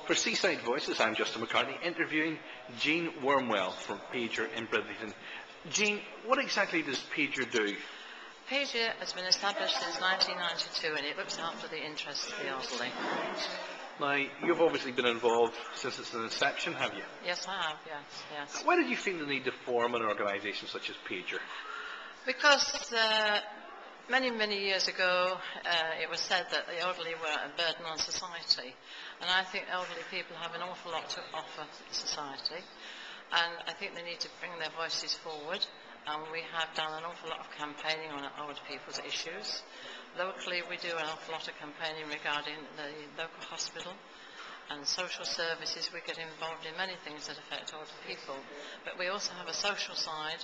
For Seaside Voices, I'm Justin McCartney, interviewing Jean Wormwell from PAGER in Bridlington. Jean, what exactly does PAGER do? PAGER has been established since 1992 and it looks after the interests of the elderly. Now, you've obviously been involved since its inception, have you? Yes, I have, yes. Why did you feel the need to form an organisation such as PAGER? Because many years ago it was said that the elderly were a burden on society, and I think elderly people have an awful lot to offer society, and I think they need to bring their voices forward, and we have done an awful lot of campaigning on older people's issues. Locally we do an awful lot of campaigning regarding the local hospital and social services. We get involved in many things that affect older people, but we also have a social side,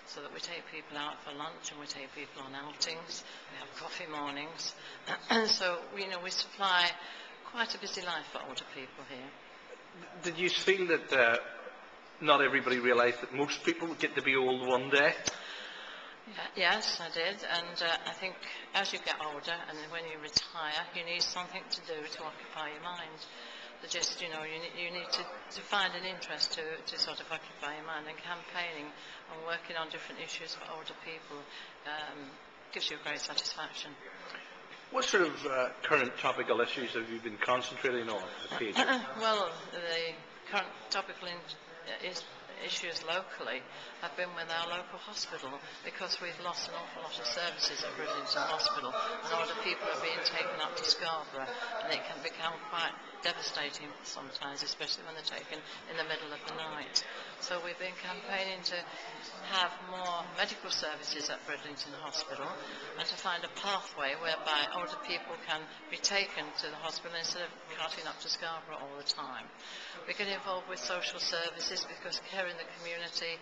so that we take people out for lunch and we take people on outings, we have coffee mornings, and so we supply quite a busy life for older people here. Did you feel that not everybody realised that most people get to be old one day? Yes, I did, and I think as you get older and when you retire, you need something to do to occupy your mind. You need to find an interest to sort of occupy your mind, and campaigning and working on different issues for older people gives you great satisfaction. What sort of current topical issues have you been concentrating on at PAGER? Well, the current topical issues locally have been with our local hospital, because we've lost an awful lot of services at Bridlington Hospital, and older people are being taken up to Scarborough, and it can become quite devastating sometimes, especially when they're taken in the middle of the night. So we've been campaigning to have more medical services at Bridlington Hospital, and to find a pathway whereby older people can be taken to the hospital instead of carting up to Scarborough all the time. We get involved with social services because care in the community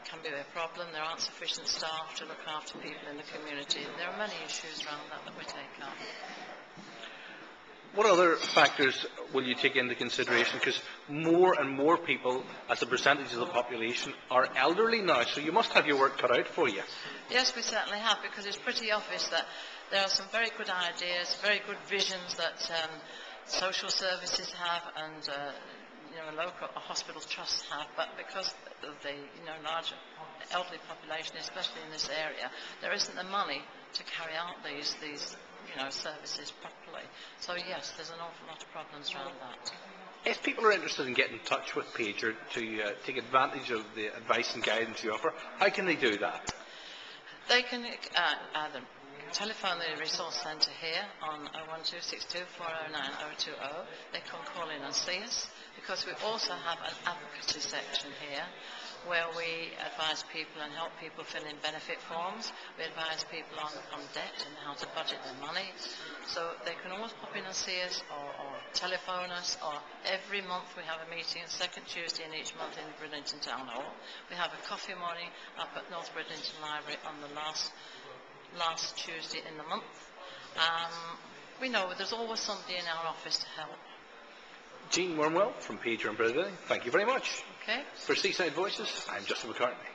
can be a problem. There aren't sufficient staff to look after people in the community. There are many issues around that we take up. What other factors will you take into consideration? Because more and more people, as a percentage of the population, are elderly now, so you must have your work cut out for you. Yes, we certainly have, because it's pretty obvious that there are some very good ideas, very good visions that social services have, and local hospital trusts have, but because of the large elderly population, especially in this area, there isn't the money to carry out these services properly. So yes, there's an awful lot of problems around that. If people are interested in getting in touch with PAGER to take advantage of the advice and guidance you offer, how can they do that? They can either telephone the resource centre here on 01262 409 020. They can call in and see us, because we also have an advocacy section here where we advise people and help people fill in benefit forms. We advise people on debt and how to budget their money. So they can always pop in and see us, or telephone us, or every month we have a meeting, second Tuesday in each month in Bridlington Town Hall. We have a coffee morning up at North Bridlington Library on the last Tuesday in the month. We know there's always somebody in our office to help. Jean Wormwell from PAGER in Bridlington, thank you very much. Okay. For Seaside Voices, I'm Justin McCartney.